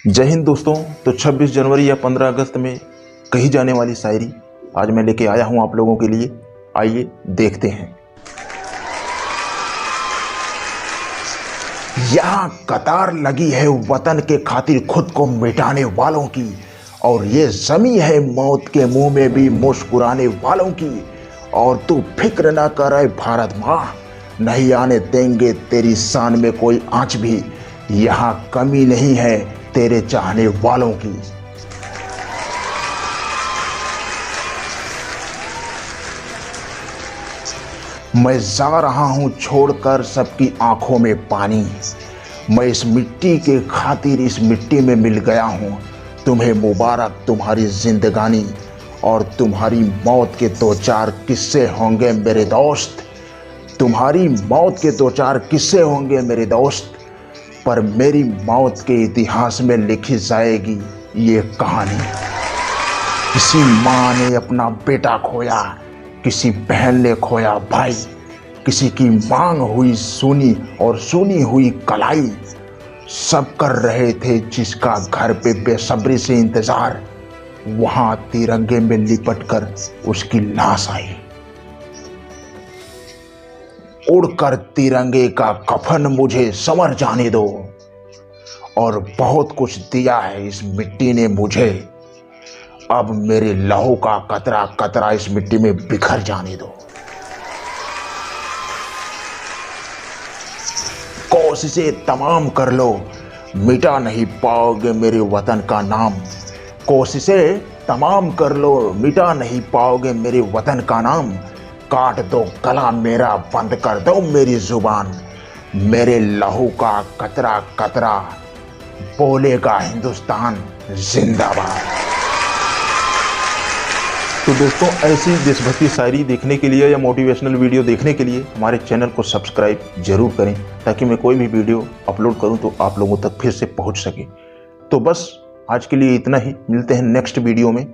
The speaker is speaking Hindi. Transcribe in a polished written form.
जय हिंद दोस्तों। तो 26 जनवरी या 15 अगस्त में कही जाने वाली शायरी आज मैं लेके आया हूं आप लोगों के लिए। आइए देखते हैं। यहाँ कतार लगी है वतन के खातिर खुद को मिटाने वालों की, और ये ज़मीं है मौत के मुंह में भी मुस्कुराने वालों की। और तू फिक्र ना करे भारत माँ, नहीं आने देंगे तेरी शान में कोई आंच भी। यहाँ कमी नहीं है तेरे चाहने वालों की। मैं जा रहा हूं छोड़कर सबकी आंखों में पानी। मैं इस मिट्टी के खातिर इस मिट्टी में मिल गया हूं। तुम्हें मुबारक तुम्हारी जिंदगानी, और तुम्हारी मौत के दो चार किस्से होंगे मेरे दोस्त। तुम्हारी मौत के दो चार किस्से होंगे मेरे दोस्त, पर मेरी मौत के इतिहास में लिखी जाएगी ये कहानी। किसी माँ ने अपना बेटा खोया, किसी बहन ने खोया भाई, किसी की मांग हुई सुनी और सुनी हुई कलाई। सब कर रहे थे जिसका घर पे बेसब्री से इंतजार, वहां तिरंगे में लिपटकर उसकी लाश आई। उड़कर तिरंगे का कफन मुझे समर जाने दो, और बहुत कुछ दिया है इस मिट्टी ने मुझे। अब मेरे लहू का कतरा कतरा इस मिट्टी में बिखर जाने दो। कोशिशें तमाम कर लो, मिटा नहीं पाओगे मेरे वतन का नाम। कोशिशें तमाम कर लो, मिटा नहीं पाओगे मेरे वतन का नाम। काट दो गला मेरा, बंद कर दो मेरी जुबान। मेरे लहू का कतरा कतरा बोलेगा हिंदुस्तान जिंदाबाद। तो दोस्तों, ऐसी देशभक्ति शायरी देखने के लिए या मोटिवेशनल वीडियो देखने के लिए हमारे चैनल को सब्सक्राइब जरूर करें, ताकि मैं कोई भी वीडियो अपलोड करूं तो आप लोगों तक फिर से पहुंच सके। तो बस आज के लिए इतना ही। मिलते हैं नेक्स्ट वीडियो में।